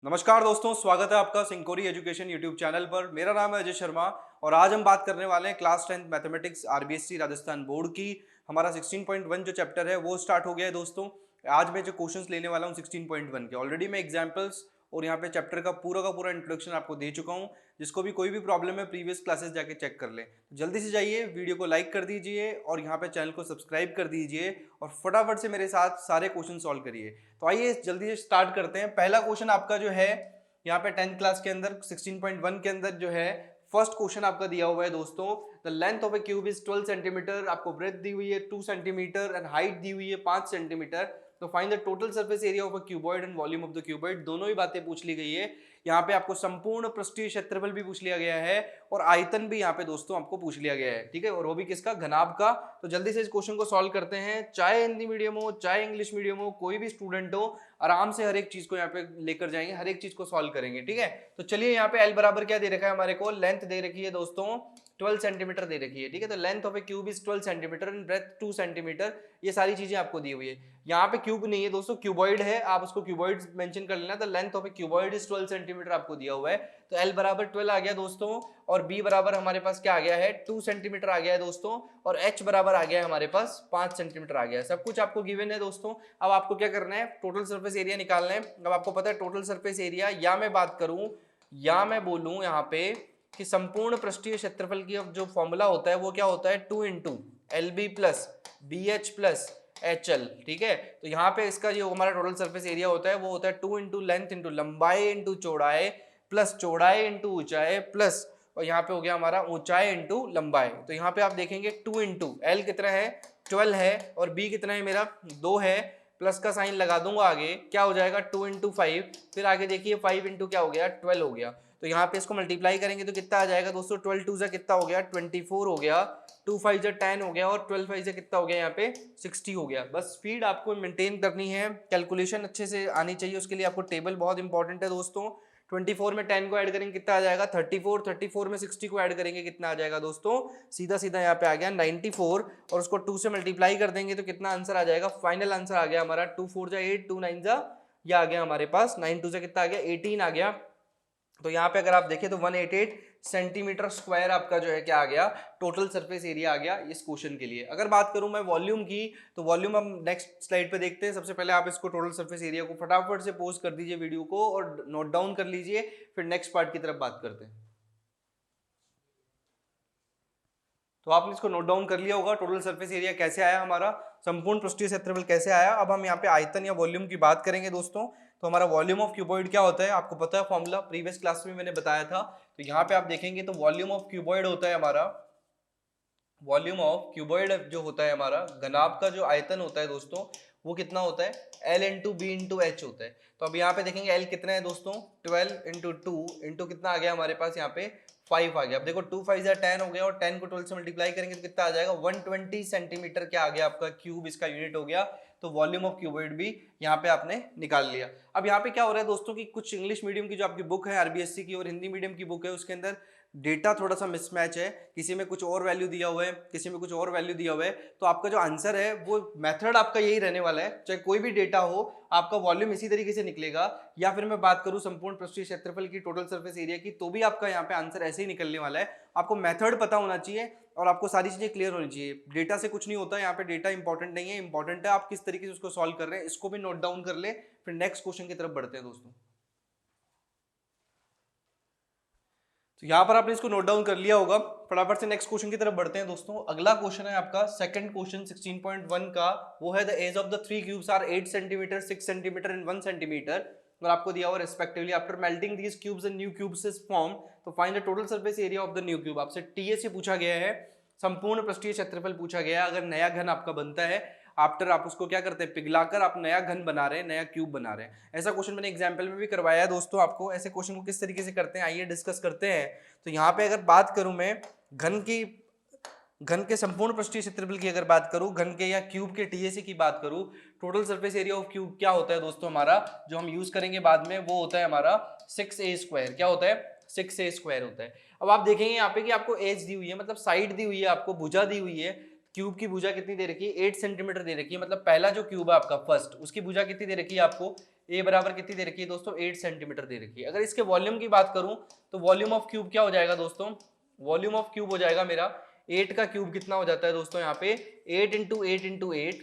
नमस्कार दोस्तों, स्वागत है आपका सिंकोरी एजुकेशन यूट्यूब चैनल पर। मेरा नाम है अजय शर्मा और आज हम बात करने वाले हैं class 10th mathematics RBSC Rajasthan board की। हमारा 16.1 जो चैप्टर है वो स्टार्ट हो गया है दोस्तों। आज मैं जो क्वेश्चंस लेने वाला हूँ 16.1 के, ऑलरेडी मैं एग्जांपल्स और यहाँ पे चैप्टर का पूरा इंट्रोडक्शन आपको दे चुका हूँ। जिसको भी कोई भी प्रॉब्लम है प्रीवियस क्लासेस जाके चेक कर ले। तो जल्दी से जाइए, वीडियो को लाइक कर दीजिए और यहाँ पे चैनल को सब्सक्राइब कर दीजिए और फटाफट से मेरे साथ सारे क्वेश्चन सॉल्व करिए। तो आइए जल्दी से स्टार्ट करते हैं। पहला क्वेश्चन आपका जो है यहाँ पे 10th क्लास के अंदर 16.1 के अंदर जो है फर्स्ट क्वेश्चन आपका दिया हुआ है दोस्तों। The length of a cube is 12 centimetre. आपको ब्रेथ दी हुई है 2 सेंटीमीटर एंड हाइट दी हुई है 5 सेंटीमीटर। तो find the total surface area of a cuboid and volume of the cuboid. दोनों ही बातें पूछ ली गई है। यहाँ पे आपको संपूर्ण पृष्ठीय क्षेत्रफल भी पूछ लिया गया है और आयतन भी यहाँ पे दोस्तों आपको पूछ लिया गया है, ठीक है, और वो भी किसका, घनाभ का। तो जल्दी से इस क्वेश्चन को सॉल्व करते हैं। चाहे हिंदी मीडियम हो चाहे इंग्लिश मीडियम हो, कोई भी स्टूडेंट हो, आराम से हर एक चीज को यहाँ पे लेकर जाएंगे, हर एक चीज को सॉल्व करेंगे, ठीक है। तो चलिए यहाँ पे एल बराबर क्या दे रखा है हमारे को, लेंथ दे रखी है दोस्तों 12 सेंटीमीटर दे रखी है, ठीक है। तो length of a cube is 12 centimetre and breadth 2 centimetre. ये सारी चीजें आपको दी हुई है। यहाँ पे क्यूब नहीं है दोस्तों, क्यूबॉइड है, आप उसको क्यूबॉइड मेंशन कर लेना। तो length of A cuboid is 12 centimetre आपको दिया हुआ है। तो एल बराबर 12 आ गया दोस्तों और बी बराबर हमारे पास क्या आ गया है, 2 सेंटीमीटर आ गया है दोस्तों, और एच बराबर आ गया है हमारे पास 5 सेंटीमीटर आ गया है। सब कुछ आपको गिवन है दोस्तों। अब आपको क्या करना है, टोटल सरफेस एरिया निकालना है। अब आपको पता है टोटल सरफेस एरिया, या मैं बात करूं या मैं बोलूं यहाँ पे कि संपूर्ण पृष्ठीय क्षेत्रफल की जो फॉर्मूला होता है वो क्या होता है, 2 into L B plus B H plus H L, ठीक है। तो यहाँ पे इसका जो हमारा टोटल सरफेस एरिया होता है वो होता है 2 इंटू लेंथ इंटू लंबाई इंटू चौड़ाई प्लस चौड़ाई इंटू ऊंचाई प्लस, और यहाँ पे हो गया हमारा ऊंचाई इंटू लंबाई। तो यहाँ पे आप देखेंगे 2 इंटू एल कितना है, 12 है, और बी कितना है मेरा, 2 है, प्लस का साइन लगा दूंगा आगे, क्या हो जाएगा 2 इंटू 5, फिर आगे देखिए 5 इंटू क्या हो गया, 12 हो गया। तो यहाँ पे इसको मल्टीप्लाई करेंगे तो कितना आ जाएगा दोस्तों, 12 टू जा कितना हो गया 24 हो गया, 2 5 जा 10 हो गया, और 12 5 जा कितना हो गया यहाँ पे 60 हो गया। बस स्पीड आपको मेंटेन करनी है, कैलकुलेशन अच्छे से आनी चाहिए, उसके लिए आपको टेबल बहुत इंपॉर्टेंट है दोस्तों। 24 में 10 को ऐड करेंगे कितना आ जाएगा 34, 34 में 60 को ऐड करेंगे कितना आ जाएगा दोस्तों, सीधा सीधा यहाँ पे आ गया 94, और उसको 2 से मल्टीप्लाई कर देंगे तो कितना आंसर आ जाएगा, फाइनल आंसर आ गया हमारा 2 4 जा 8, 2 9 जा, ये आ गया हमारे पास 9 2 से कितना आ गया 18 आ गया। तो यहाँ पे अगर आप देखें तो 188 सेंटीमीटर स्क्वायर आपका जो है क्या आ गया, टोटल सरफेस एरिया आ गया इस क्वेश्चन के लिए। अगर बात करूं मैं वॉल्यूम की, तो वॉल्यूम हम नेक्स्ट स्लाइड पे देखते हैं। सबसे पहले आप इसको टोटल सरफेस एरिया को फटाफट से पॉज कर दीजिए वीडियो को और नोट डाउन कर लीजिए, फिर नेक्स्ट पार्ट की तरफ बात करते हैं। तो आपने इसको नोट डाउन कर लिया होगा, टोटल सरफेस एरिया कैसे आया हमारा, संपूर्ण पृष्ठीय क्षेत्रफल कैसे आया। अब हम यहाँ पे आयतन या वॉल्यूम की बात करेंगे दोस्तों। तो हमारा वॉल्यूम ऑफ क्यूबॉइड क्या होता है, आपको पता है फॉर्मूला, प्रीवियस क्लास में मैंने बताया था। तो यहाँ पे आप देखेंगे तो वॉल्यूम ऑफ क्यूबॉइड होता है हमारा, वॉल्यूम ऑफ क्यूबॉइड जो होता है हमारा, घनाभ का जो आयतन होता है दोस्तों, वो कितना होता है, L into B into H होता है। तो अब यहाँ पे देखेंगे L कितना है दोस्तों, 12 इंटू 2 इंटू कितना आ गया हमारे पास यहाँ पे 5 आ गया। अब देखो 2 5 10 हो गया, और 10 को 12 से मल्टीप्लाई करेंगे तो कितना आ जाएगा 120 सेंटीमीटर क्या आ गया आपका क्यूब, इसका यूनिट हो गया। तो वॉल्यूम ऑफ क्यूबॉइड भी यहाँ पे आपने निकाल लिया। अब यहाँ पे क्या हो रहा है दोस्तों कि कुछ इंग्लिश मीडियम की जो आपकी बुक है आरबीएससी की और हिंदी मीडियम की बुक है, उसके अंदर डेटा थोड़ा सा मिसमैच है, किसी में कुछ और वैल्यू दिया हुआ है, किसी में कुछ और वैल्यू दिया हुआ है। तो आपका जो आंसर है वो मेथड आपका यही रहने वाला है, चाहे कोई भी डेटा हो, आपका वॉल्यूम इसी तरीके से निकलेगा। या फिर मैं बात करूं संपूर्ण पृष्ठीय क्षेत्रफल की, टोटल सरफेस एरिया की, तो भी आपका यहाँ पे आंसर ऐसे ही निकलने वाला है। आपको मेथड पता होना चाहिए और आपको सारी चीजें क्लियर होनी चाहिए। डेटा से कुछ नहीं होता, यहाँ पे डेटा इंपॉर्टेंट नहीं है, इंपॉर्टेंट है आप किस तरीके से उसको सॉल्व कर रहे हैं। इसको भी नोट डाउन कर ले, फिर नेक्स्ट क्वेश्चन की तरफ बढ़ते हैं दोस्तों। तो यहाँ पर आपने इसको नोट डाउन कर लिया होगा, फटाफट से नेक्स्ट क्वेश्चन की तरफ बढ़ते हैं दोस्तों। अगला क्वेश्चन है आपका सेकंड क्वेश्चन 16.1 का, वो है the edge of the three cubes are 8 centimeter 6 centimeter and 1 centimeter, और आपको दिया हुआ respectively after melting these cubes and new cubes is form, तो find the total surface area of the new cube. आपसे टीए से पूछा गया है, संपूर्ण पृष्ठीय क्षेत्रफल पूछा गया है। अगर नया घन आपका बनता है, आफ्टर आप उसको क्या करते हैं, पिघलाकर आप नया घन बना रहे हैं, नया क्यूब बना रहे हैं। ऐसा क्वेश्चन मैंने एग्जाम्पल में भी करवाया है दोस्तों आपको। ऐसे क्वेश्चन को किस तरीके से करते हैं आइए डिस्कस करते हैं। तो यहाँ पे अगर बात करूं मैं घन के संपूर्ण पृष्ठीय क्षेत्रफल की अगर बात करूं, घन के या क्यूब के टीएसी की बात करूं, total surface area of cube क्या होता है दोस्तों हमारा, जो हम यूज करेंगे बाद में, वो होता है हमारा 6a²। क्या होता है, 6a² होता है। अब आप देखेंगे यहाँ पे कि आपको एज दी हुई है, मतलब साइड दी हुई है, आपको भुजा दी हुई है। क्यूब की भुजा कितनी दे रखी है, 8 सेंटीमीटर दे रखी है। मतलब पहला जो क्यूब है आपका फर्स्ट, उसकी भुजा कितनी दे रखी है आपको, ए बराबर कितनी दे रखी है दोस्तों, 8 सेंटीमीटर दे रखी है। अगर इसके वॉल्यूम की बात करूं तो वॉल्यूम ऑफ क्यूब क्या हो जाएगा दोस्तों, वॉल्यूम ऑफ क्यूब हो जाएगा मेरा 8 का क्यूब कितना हो जाता है दोस्तों यहाँ पे 8 इंटू 8 इंटू 8।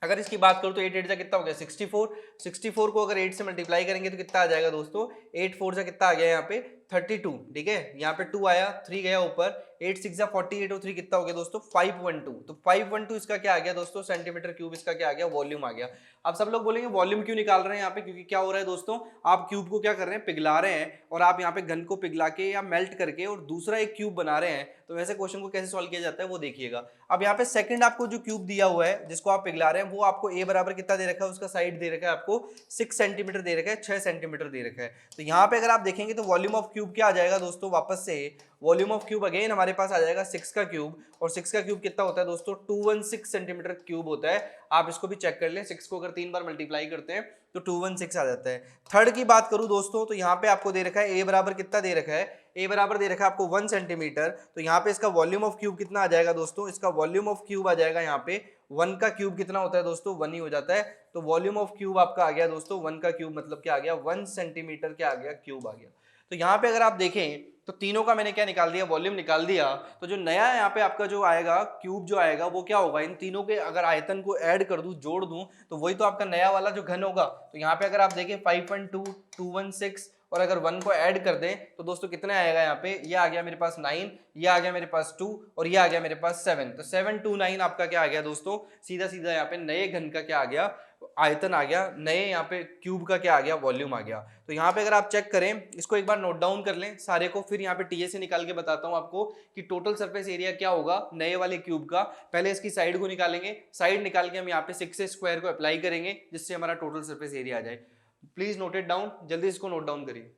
अगर इसकी बात करूं तो 8 8 जा कितना हो गया 64, 64 को अगर 8 से मल्टीप्लाई करेंगे तो कितना आ जाएगा दोस्तों, 8 4 जा कितना आ गया यहाँ पे 32, ठीक है, यहाँ पे 2 आया, 3 गया ऊपर, 8 6 जा 48 और 3 कितना हो गया दोस्तों 512। तो 512 इसका क्या आ गया दोस्तों, सेंटीमीटर क्यूब इसका क्या आ गया, वॉल्यूम आ गया। अब सब लोग बोलेंगे वॉल्यूम क्यों निकाल रहे हैं यहाँ पे, क्योंकि क्या हो रहा है दोस्तों, आप क्यूब को क्या कर रहे हैं, पिघला रहे हैं, और आप यहाँ पे घन को पिघला के या मेल्ट करके और दूसरा एक क्यूब बना रहे हैं। तो वैसे क्वेश्चन को कैसे सॉल्व किया जाता है वो देखिएगा। अब यहाँ पे सेकंड आपको जो क्यूब दिया हुआ है जिसको आप पिघला रहे हैं वो आपको ए बराबर कितना दे रखा है, उसका साइड दे रखा है आपको 6 सेंटीमीटर दे रखा है, 6 सेंटीमीटर दे रखा है। तो यहाँ पे अगर आप देखेंगे तो वॉल्यूम ऑफ क्यूब क्या आ जाएगा दोस्तों, वापस से वॉल्यूम ऑफ क्यूब अगेन हमारे पास आ जाएगा 6 का क्यूब, और 6 का क्यूब कितना होता है दोस्तों 216 सेंटीमीटर क्यूब होता है। आप इसको भी चेक कर लें, 6 को अगर 3 बार मल्टीप्लाई करते हैं तो 216 आ जाता है। थर्ड की बात करूं दोस्तों तो यहाँ पे आपको दे रखा है ए बराबर कितना दे रखा है, ए बराबर दे रखा है आपको 1 सेंटीमीटर। तो यहाँ पे इसका वॉल्यूम ऑफ क्यूब कितना आ जाएगा दोस्तों, इसका वॉल्यूम ऑफ क्यूब आ जाएगा यहाँ पे 1 का क्यूब कितना होता है दोस्तों 1 ही हो जाता है। तो वॉल्यूम ऑफ क्यूब आपका आ गया दोस्तों 1 का क्यूब मतलब क्या आ गया 1 सेंटीमीटर क्या आ गया क्यूब आ गया। तो यहाँ पे अगर आप देखें तो तीनों का मैंने क्या निकाल दिया, वॉल्यूम निकाल दिया। तो जो नया यहाँ पे आपका जो आएगा क्यूब जो आएगा वो क्या होगा, इन तीनों के अगर आयतन को ऐड कर दूं जोड़ दूं तो वही तो आपका नया वाला जो घन होगा। तो यहाँ पे अगर आप देखें 5.2 216 और अगर 1 को ऐड कर दें तो दोस्तों कितने आएगा, यहाँ पे ये आ गया मेरे पास 9, ये आ गया मेरे पास 2 और ये आ गया मेरे पास 7। तो 729 आपका क्या आ गया दोस्तों, सीधा सीधा यहाँ पे नए घन का क्या आ गया, आयतन आ गया, नए यहाँ पे क्यूब का क्या आ गया, वॉल्यूम आ गया। तो यहाँ पे अगर आप चेक करें, इसको एक बार नोट डाउन कर लें सारे को, फिर यहाँ पे टीए से निकाल के बताता हूँ आपको कि टोटल सरफेस एरिया क्या होगा नए वाले क्यूब का। पहले इसकी साइड को निकालेंगे, साइड निकाल के हम यहाँ पे 6 स्क्वायर को अप्लाई करेंगे जिससे हमारा टोटल सरफेस एरिया आ जाए। प्लीज नोट इट डाउन, जल्दी इसको नोट डाउन करिए।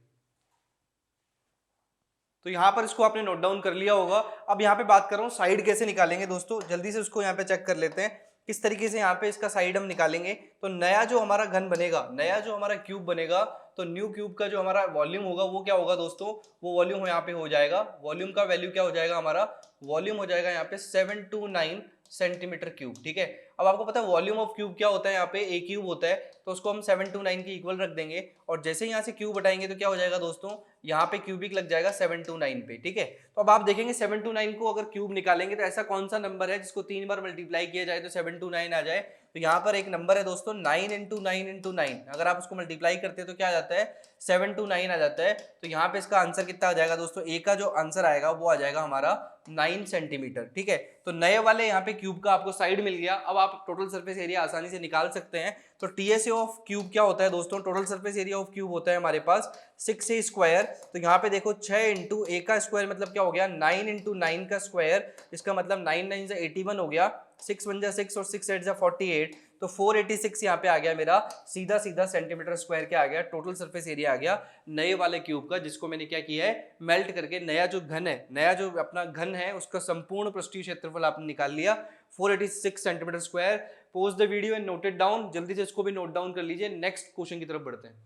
तो यहाँ पर इसको आपने नोट डाउन कर लिया होगा। अब यहाँ पे बात कर रहा हूँ साइड कैसे निकालेंगे दोस्तों, जल्दी से उसको यहाँ पे चेक कर लेते हैं किस तरीके से यहाँ पे इसका साइड हम निकालेंगे। तो नया जो हमारा घन बनेगा, नया जो हमारा क्यूब बनेगा, तो न्यू क्यूब का जो हमारा वॉल्यूम होगा वो क्या होगा दोस्तों, वो वॉल्यूम यहाँ पे हो जाएगा, वॉल्यूम का वैल्यू क्या हो जाएगा हमारा, वॉल्यूम हो जाएगा यहाँ पे 729 सेंटीमीटर क्यूब, ठीक है। अब आपको पता है वॉल्यूम ऑफ क्यूब क्या होता है, यहाँ पे ए क्यूब होता है, तो उसको हम 729 के इक्वल रख देंगे और जैसे ही यहाँ से क्यूब हटाएंगे तो क्या हो जाएगा दोस्तों, यहाँ पे क्यूबिक लग जाएगा 729 पे, ठीक है। तो अब आप देखेंगे 729 को अगर क्यूब निकालेंगे तो ऐसा कौन सा नंबर है जिसको 3 बार मल्टीप्लाई किया जाए तो 729 आ जाए। तो यहाँ पर एक नंबर है दोस्तों 9 इंटू 9 इंटू 9, अगर आप उसको मल्टीप्लाई करते हैं तो क्या आ जाता है 729 आ जाता है। तो यहाँ पे इसका आंसर कितना आ जाएगा दोस्तों, ए का जो आंसर आएगा वो आ जाएगा हमारा 9 सेंटीमीटर, ठीक है। तो नए वाले यहाँ पे क्यूब का आपको साइड मिल गया। अब आप टोटल सरफेस एरिया आसानी से निकाल सकते हैं। तो टीएसए ऑफ क्यूब क्या होता है दोस्तों, total surface area of cube होता है हमारे पास 6 ए स्क्वायर। तो यहाँ पे देखो 6 इंटू ए का स्क्वायर मतलब क्या हो गया 9 इंटू 9 का स्क्वायर, इसका मतलब 9 9 से 81 हो गया, 6 1 जा 6 और 6 8 जा 48, तो 486 यहाँ पे आ गया मेरा सीधा सीधा सेंटीमीटर स्क्वायर क्या आ गया, टोटल सरफेस एरिया आ गया नए वाले क्यूब का, जिसको मैंने क्या किया है मेल्ट करके नया जो घन है, नया जो अपना घन है उसका संपूर्ण पृष्ठीय क्षेत्रफल आपने निकाल लिया 486 centimetre square. Pose the video and note it down, जल्दी से इसको भी नोट डाउन कर लीजिए। नेक्स्ट क्वेश्चन की तरफ बढ़ते हैं।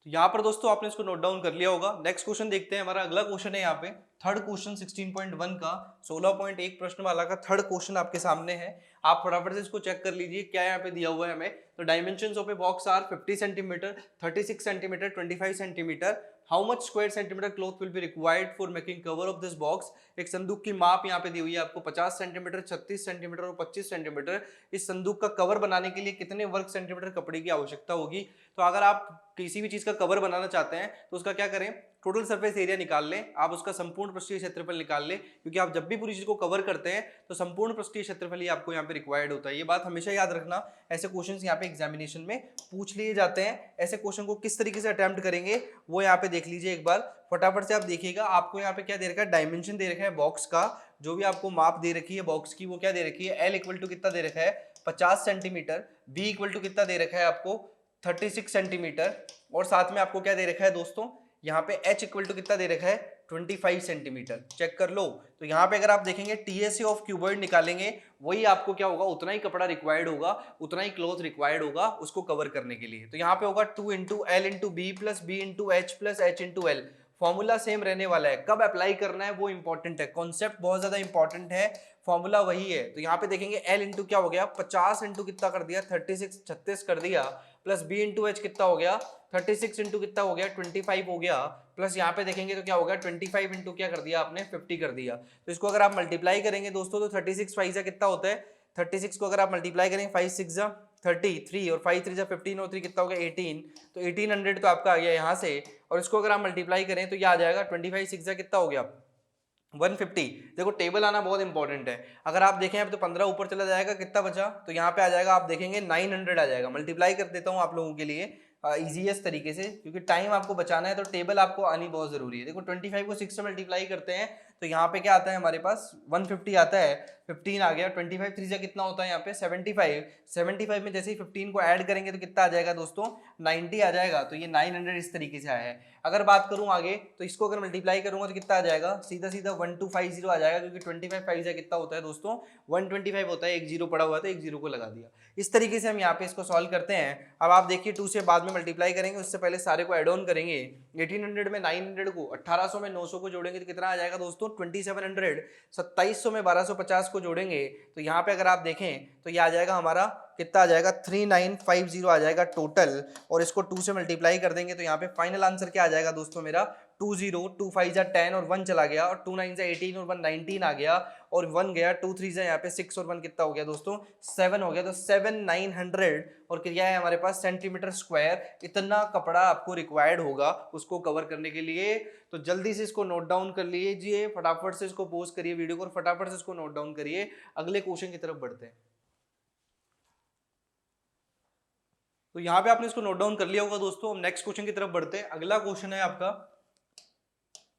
तो यहाँ पर दोस्तों आपने इसको नोट डाउन कर लिया होगा। नेक्स्ट क्वेश्चन देखते हैं, हमारा अगला क्वेश्चन है यहाँ पे थर्ड क्वेश्चन 16.1 का 16.1 प्रश्न वाला का थर्ड क्वेश्चन आपके सामने है। आप फटाफट से इसको चेक कर लीजिए क्या यहाँ पे दिया हुआ है हमें। तो dimensions of a box are 50 centimetre, 36 centimetre, 25 centimetre. How much square centimetre cloth will be required for making cover of this box. एक संदूक की माप यहाँ पे दी हुई है आपको 50 सेंटीमीटर, 36 सेंटीमीटर और 25 सेंटीमीटर। इस संदूक का कवर बनाने के लिए कितने वर्ग सेंटीमीटर कपड़े की आवश्यकता होगी। तो अगर आप किसी भी चीज का कवर बनाना चाहते हैं तो उसका क्या करें, टोटल सरफेस एरिया निकाल लें, आप उसका संपूर्ण पृष्ठीय क्षेत्रफल निकाल लें, क्योंकि आप जब भी पूरी चीज को कवर करते हैं तो संपूर्ण पृष्ठीय क्षेत्रफल ही आपको यहाँ पे रिक्वायर्ड होता है। ये बात हमेशा याद रखना, ऐसे क्वेश्चंस यहाँ पे एग्जामिनेशन में पूछ लिए जाते हैं। ऐसे क्वेश्चन को किस तरीके से अटेम्प्ट करेंगे वो यहाँ पे देख लीजिए एक बार फटाफट से। आप देखिएगा आपको यहाँ पे क्या दे रखा है, डायमेंशन दे रखा है बॉक्स का, जो भी आपको माप दे रखी है बॉक्स की वो क्या दे रखी है, एल इक्वल टू कितना दे रखा है 50 सेंटीमीटर, बी इक्वल टू कितना दे रखा है आपको 36 सेंटीमीटर, और साथ में आपको क्या दे रखा है दोस्तों यहाँ पे h इक्वल टू कितना दे रखा है 25 सेंटीमीटर। चेक कर लो। तो यहाँ पे अगर आप देखेंगे टीएसए ऑफ क्यूबॉइड निकालेंगे, वही आपको क्या होगा, उतना ही कपड़ा रिक्वायर्ड होगा, उतना ही क्लॉथ रिक्वायर्ड होगा उसको कवर करने के लिए। तो यहाँ पे होगा 2 into L into B plus B into H plus H into L, formula same रहने वाला है, कब अप्लाई करना है वो इंपॉर्टेंट है, कॉन्सेप्ट बहुत ज्यादा इंपॉर्टेंट है, फॉर्मूला वही है। तो यहाँ पे देखेंगे एल इंटू क्या हो गया 50 इंटू कितना कर दिया 36 कर दिया, प्लस बी इंटू एच कितना हो गया 36 इंटू कितना हो गया 25 हो गया, प्लस यहाँ पे देखेंगे तो क्या होगा 25 इंटू क्या कर दिया आपने 50 कर दिया। तो इसको अगर आप मल्टीप्लाई करेंगे दोस्तों तो 36 5 जा कितना होता है, 36 को अगर आप मल्टीप्लाई करेंगे 5 6 जा 33 और 5 3 जा 15 और 3 कितना हो गया 18, तो 1800 तो आपका आ गया यहाँ से, और इसको अगर आप मल्टीप्लाई करें तो ये आ जाएगा 25 6 जा कितना हो गया 150। देखो टेबल आना बहुत इंपॉर्टेंट है, अगर आप देखें अब तो 15 ऊपर चला जाएगा कितना बचा, तो यहाँ पे आ जाएगा आप देखेंगे 900 आ जाएगा। मल्टीप्लाई कर देता हूँ आप लोगों के लिए इजीएस्ट तरीके से, क्योंकि टाइम आपको बचाना है तो टेबल आपको आनी बहुत जरूरी है। देखो 25 को 6 से मल्टीप्लाई करते हैं तो यहाँ पे क्या आता है हमारे पास 150 आता है, 15 आ गया, 25 3 से कितना होता है यहाँ पे 75 में जैसे ही 15 को ऐड करेंगे तो कितना आ जाएगा दोस्तों 90 आ जाएगा। तो ये 900 इस तरीके से आया है। अगर बात करूं आगे तो इसको अगर मल्टीप्लाई करूंगा तो कितना आ जाएगा, सीधा सीधा 1250 आ जाएगा, क्योंकि 25 5 से कितना होता है दोस्तों 125 होता है, एक जीरो पड़ा हुआ था एक जीरो को लगा दिया। इस तरीके से हम यहाँ पे इसको सॉल्व करते हैं। अब आप देखिए 2 से बाद में मल्टीप्लाई करेंगे, उससे पहले सारे को एड ऑन करेंगे। 1800 में 900 को, 1800 में 900 को जोड़ेंगे तो कितना आ जाएगा दोस्तों 2700, 2700 में 1250 को जोड़ेंगे तो यहाँ पे अगर आप देखें तो ये आ जाएगा हमारा कितना आ जाएगा 3950 आ जाएगा टोटल, और इसको 2 से मल्टीप्लाई कर देंगे तो यहाँ पे फाइनल आंसर क्या आ जाएगा दोस्तों मेरा 20, 2 5 जा 10 और 1 चला गया, और 2 9 जा 18 और 1 19 आ गया, और 1 गया, 2 3 जा यहाँ पे 6 और 1 कितना हो गया दोस्तों 7 हो गया। तो 7900 और क्या है हमारे पास सेंटीमीटर स्क्वायर, इतना कपड़ा आपको रिक्वायर्ड होगा उसको कवर करने के लिए। तो जल्दी से इसको नोट डाउन कर लीजिए, फटाफट से इसको पोस्ट करिए वीडियो को और फटाफट से इसको नोट डाउन करिए। अगले क्वेश्चन की तरफ बढ़ते हैं। तो यहाँ पे आपने इसको नोट डाउन कर लिया होगा दोस्तों। हम नेक्स्ट क्वेश्चन की तरफ बढ़ते हैं। अगला क्वेश्चन है आपका,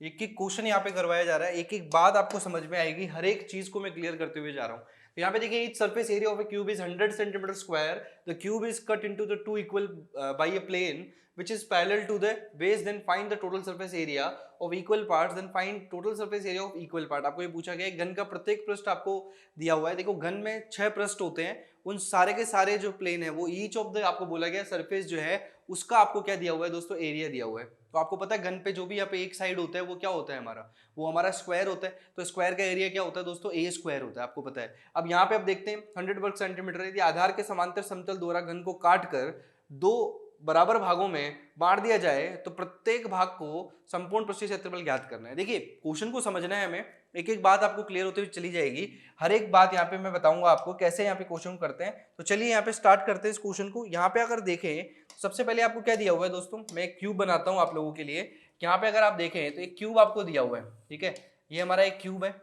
एक एक क्वेश्चन यहाँ पे करवाया जा रहा है, एक एक बात आपको समझ में आएगी, हर एक चीज को मैं क्लियर करते हुए जा रहा हूँ। तो यहाँ पे देखिए each surface area of a cube is 100 centimetre square, the cube is cut into the two equal by a plane which is parallel to the base, then find the total surface area of equal parts, then find total surface area of equal part। आपको ये पूछा गया है घन का प्रत्येक पृष्ठ आपको दिया हुआ है। देखो घन में 6 पृष्ठ होते हैं, उन सारे के सारे जो प्लेन है वो ईच ऑफ द आपको बोला गया सरफेस जो है उसका आपको क्या दिया हुआ है दोस्तों एरिया दिया हुआ है। तो आपको पता है घन पे जो भी यहाँ पे एक साइड होता है वो क्या होता है हमारा, वो हमारा स्क्वायर होता है। तो स्क्वायर का एरिया क्या होता है दोस्तों ए स्क्वायर होता है, आपको पता है। अब यहाँ पे आप देखते हैं 100 वर्ग सेंटीमीटर, यदि आधार के समांतर समतल द्वारा घन को काट कर 2 बराबर भागों में बांट दिया जाए तो प्रत्येक भाग को संपूर्ण पृष्ठीय क्षेत्रफल ज्ञात करना है। देखिए क्वेश्चन को समझना है हमें, एक एक बात आपको क्लियर होते हुए चली जाएगी, हर एक बात यहाँ पे मैं बताऊंगा आपको कैसे यहाँ पे क्वेश्चन करते हैं। तो चलिए यहाँ पे स्टार्ट करते हैं इस क्वेश्चन को। यहाँ पे अगर देखें सबसे पहले आपको क्या दिया हुआ है दोस्तों, मैं एक क्यूब बनाता हूँ आप लोगों के लिए। यहाँ पे अगर आप देखें तो एक क्यूब आपको दिया हुआ है, ठीक है, ये हमारा एक क्यूब है,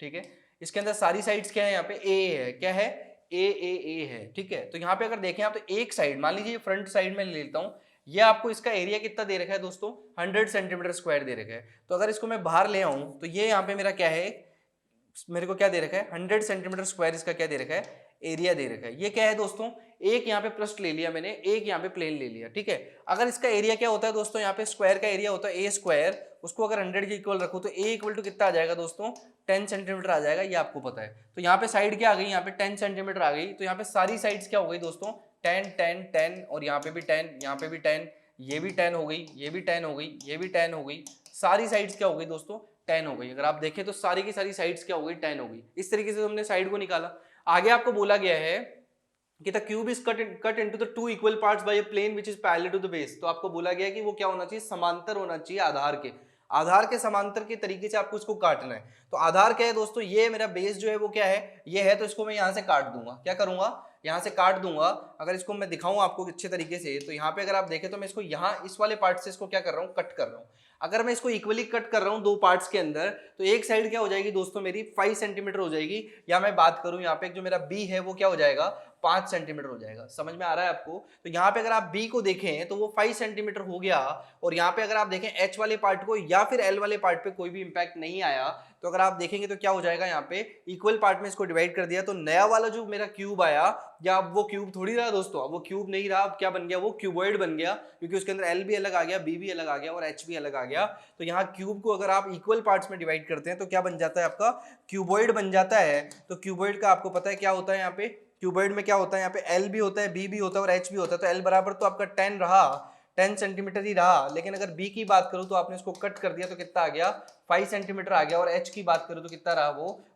ठीक है, इसके अंदर सारी साइड्स क्या है, यहाँ पे ए है, क्या है ए है, ठीक है। तो यहाँ पे अगर देखें आप तो एक साइड मान लीजिए फ्रंट साइड में ले लेता हूँ, ये आपको इसका एरिया कितना दे रखा है दोस्तों 100 सेंटीमीटर स्क्वायर दे रखा है। तो अगर इसको मैं बाहर ले आऊं तो ये यहाँ पे मेरा क्या है, मेरे को क्या दे रखा है 100 सेंटीमीटर स्क्वायर इसका क्या दे रखा है एरिया दे रखा है। ये क्या है दोस्तों, एक यहाँ पे पृष्ठ ले लिया मैंने, एक यहाँ पे प्लेन ले लिया, ठीक है। अगर इसका एरिया क्या होता है दोस्तों, यहाँ पे स्क्वायर का एरिया होता है ए स्क्वायर, उसको अगर 100 के इक्वल रखो तो ए इक्वल टू कितना आ जाएगा दोस्तों 10 सेंटीमीटर आ जाएगा, ये आपको पता है। तो यहाँ पे साइड क्या आ गई, यहाँ पे 10 सेंटीमीटर आ गई, तो यहाँ पे सारी साइड्स क्या हो गई दोस्तों 10 10 10, और यहाँ पे भी 10, यहाँ पे भी 10, ये भी 10 हो गई, ये भी 10 हो गई, ये भी 10 हो गई, सारी साइड्स क्या हो गई दोस्तों 10 हो गई। अगर आप देखें तो सारी की सारी साइड्स क्या हो गई 10 हो गई। इस तरीके से हमने साइड को निकाला। आगे आपको बोला गया है कि the cube is cut into the two equal parts by a plane which is parallel to the base. तो आपको बोला गया है कि वो क्या होना चाहिए, समांतर होना चाहिए आधार के समांतर के तरीके से आपको इसको काटना है। तो आधार क्या है दोस्तों, ये मेरा बेस जो है वो क्या है, ये है, तो इसको मैं यहाँ से काट दूंगा, क्या करूंगा यहाँ से काट दूंगा। अगर इसको मैं दिखाऊं आपको अच्छे तरीके से तो यहाँ पे अगर आप देखें तो मैं इसको यहाँ इस वाले पार्ट से इसको क्या कर रहा हूँ कट कर रहा हूँ। अगर मैं इसको इक्वली कट कर रहा हूँ दो पार्ट्स के अंदर तो एक साइड क्या हो जाएगी दोस्तों मेरी 5 सेंटीमीटर हो जाएगी, या मैं बात करूं यहाँ पे जो मेरा बी है वो क्या हो जाएगा 5 सेंटीमीटर हो जाएगा। समझ में आ रहा है आपको। तो यहाँ पे अगर आप बी को देखें तो वो 5 सेंटीमीटर हो गया, और यहाँ पे अगर आप देखें एच वाले पार्ट को या फिर एल वाले पार्ट पे कोई भी इंपैक्ट नहीं आया, तो अगर आप देखेंगे तो क्या हो जाएगा, यहाँ पे इक्वल पार्ट में इसको डिवाइड कर दिया तो नया वाला जो मेरा क्यूब आया, या अब वो क्यूब थोड़ी रहा दोस्तों, अब वो क्यूब नहीं रहा, अब क्या बन गया, वो क्यूबॉइड बन गया, क्योंकि उसके अंदर एल भी अलग आ गया, बी भी अलग आ गया और एच भी अलग आ गया। तो यहाँ क्यूब को अगर आप इक्वल पार्ट्स में डिवाइड करते हैं तो क्या बन जाता है, आपका क्यूबॉइड बन जाता है। तो क्यूबॉइड का आपको पता है क्या होता है, यहाँ पे क्यूबॉइड में क्या होता है, यहाँ पे एल भी होता है, बी भी होता है और एच भी होता है। तो एल बराबर तो आपका 10 रहा, 10 सेंटीमीटर ही रहा, लेकिन अगर बी की बात करूं तो आपने इसको कट कर दिया तो कितना आ गया 5 सेंटीमीटर आ गया, और एच की बात करूं तो कितना रहा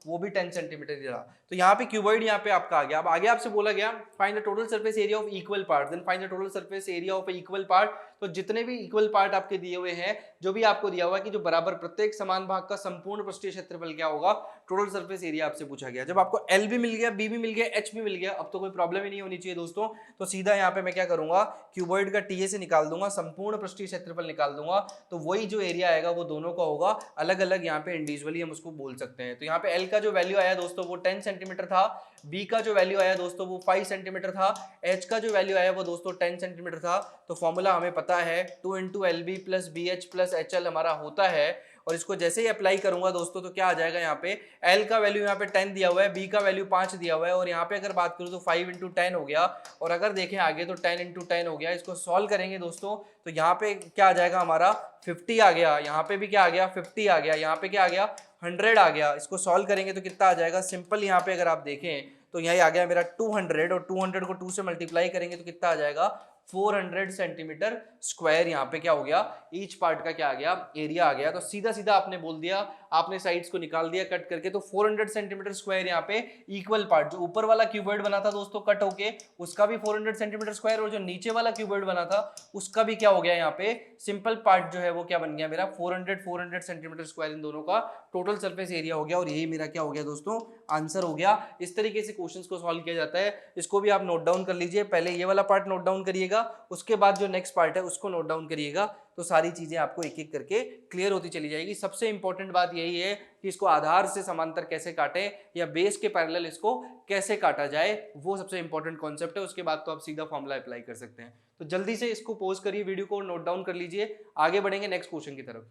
वो भी 10 सेंटीमीटर ही रहा। तो यहाँ पे क्यूबॉइड यहाँ पे आपका आ गया। अब आगे आपसे बोला गया find the total surface area of equal part, then find the total surface area of equal part. तो जितने भी इक्वल पार्ट आपके दिए हुए हैं, जो भी आपको दिया हुआ है कि जो बराबर प्रत्येक समान भाग का संपूर्ण पृष्ठीय क्षेत्रफल क्या होगा, टोटल सरफेस एरिया आपसे पूछा गया। जब आपको एल भी मिल गया, बी भी मिल गया, एच भी मिल गया, अब तो कोई प्रॉब्लम ही नहीं होनी चाहिए दोस्तों। तो सीधा यहाँ पे मैं क्या करूंगा, क्यूबॉइड का टीए से निकाल दूंगा, संपूर्ण पृष्ठीय क्षेत्रफल निकाल दूंगा, तो वही जो एरिया आएगा वो दोनों का होगा, अलग अलग यहाँ पे इंडिविजुअली हम उसको बोल सकते हैं। तो यहाँ पे एल का जो वैल्यू आया दोस्तों वो 10 सेंटीमीटर था, बी का जो वैल्यू आया दोस्तों वो 5 सेंटीमीटर था, एच का जो वैल्यू आया वो दोस्तों 10 सेंटीमीटर था। तो फॉर्मूला हमें पता है 2 into L B plus B H plus H L हमारा होता है, और इसको जैसे ही अप्लाई करूंगा दोस्तों तो क्या आ जाएगा, यहाँ पे L का वैल्यू यहाँ पे 10 दिया हुआ है, B का वैल्यू 5 दिया हुआ है, और यहाँ पे अगर बात करूं तो 5 इंटू 10 हो गया, और अगर देखें आगे तो 10 इंटू 10 हो गया। इसको सॉल्व करेंगे दोस्तों तो यहाँ पे क्या आ जाएगा हमारा 50 आ गया, यहाँ पे भी क्या आ गया 50 आ गया, यहाँ पे क्या आ गया 100 आ गया। इसको सॉल्व करेंगे तो कितना आ जाएगा, सिंपल यहाँ पे अगर आप देखें तो यही आ गया मेरा 200, और 200 को 2 से मल्टीप्लाई करेंगे तो कितना आ जाएगा 400 सेंटीमीटर स्क्वायर। यहाँ पे क्या हो गया, ईच पार्ट का क्या आ गया, एरिया आ गया। तो सीधा सीधा आपने बोल दिया, आपने साइड्स को निकाल दिया कट करके, तो 400 सेंटीमीटर स्क्वायर यहाँ पे इक्वल पार्ट, जो ऊपर वाला क्यूबॉइड बना था दोस्तों कट होके उसका भी 400 सेंटीमीटर स्क्वायर, और जो नीचे वाला क्यूबॉइड बना था उसका भी क्या हो गया, यहाँ पे सिंपल पार्ट जो है वो क्या बन गया मेरा 400 सेंटीमीटर स्क्वायर, इन दोनों का टोटल सरफेस एरिया हो गया। और यही मेरा क्या हो गया दोस्तों, आंसर हो गया। इस तरीके से क्वेश्चंस को सॉल्व किया जाता है। इसको भी आप नोट डाउन कर लीजिए, पहले ये वाला पार्ट नोट डाउन करिएगा, उसके बाद जो नेक्स्ट पार्ट है उसको नोट डाउन करिएगा, तो सारी चीजें आपको एक एक करके क्लियर होती चली जाएगी। सबसे इंपॉर्टेंट बात यही है कि इसको आधार से समांतर कैसे काटे या बेस के पैरेलल इसको कैसे काटा जाए, वो सबसे इंपॉर्टेंट कॉन्सेप्ट है। उसके बाद तो आप सीधा फॉर्मूला अप्लाई कर सकते हैं। तो जल्दी से इसको पॉज करिए, वीडियो को नोट डाउन कर लीजिए, आगे बढ़ेंगे नेक्स्ट क्वेश्चन की तरफ।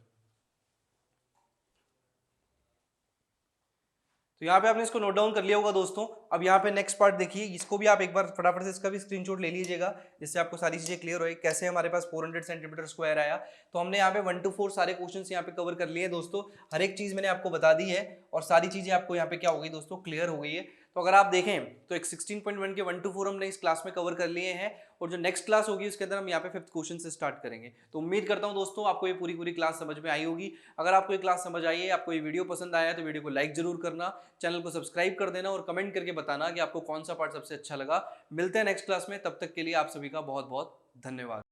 तो यहाँ पे आपने इसको नोट डाउन कर लिया होगा दोस्तों। अब यहाँ पे नेक्स्ट पार्ट देखिए, इसको भी आप एक बार फटाफट से इसका भी स्क्रीनशॉट ले लीजिएगा, जिससे आपको सारी चीजें क्लियर होए कैसे हमारे पास 400 सेंटीमीटर स्क्वायर आया। तो हमने यहाँ पे 1 to 4 सारे क्वेश्चंस यहाँ पे कवर कर लिए दोस्तों, हर एक चीज मैंने आपको बता दी है, और सारी चीजें आपको यहाँ पे क्या हो गई दोस्तों, क्लियर हो गई है। तो अगर आप देखें तो एक 16.1 के 1 to 4 हमने इस क्लास में कवर कर लिए हैं, और जो नेक्स्ट क्लास होगी उसके अंदर हम यहाँ पे 5th क्वेश्चन से स्टार्ट करेंगे। तो उम्मीद करता हूँ दोस्तों आपको ये पूरी क्लास समझ में आई होगी। अगर आपको ये क्लास समझ आई है, आपको ये वीडियो पसंद आया, तो वीडियो को लाइक जरूर करना, चैनल को सब्सक्राइब कर देना, और कमेंट करके बताना कि आपको कौन सा पार्ट सबसे अच्छा लगा। मिलते हैं नेक्स्ट क्लास में, तब तक के लिए आप सभी का बहुत बहुत धन्यवाद।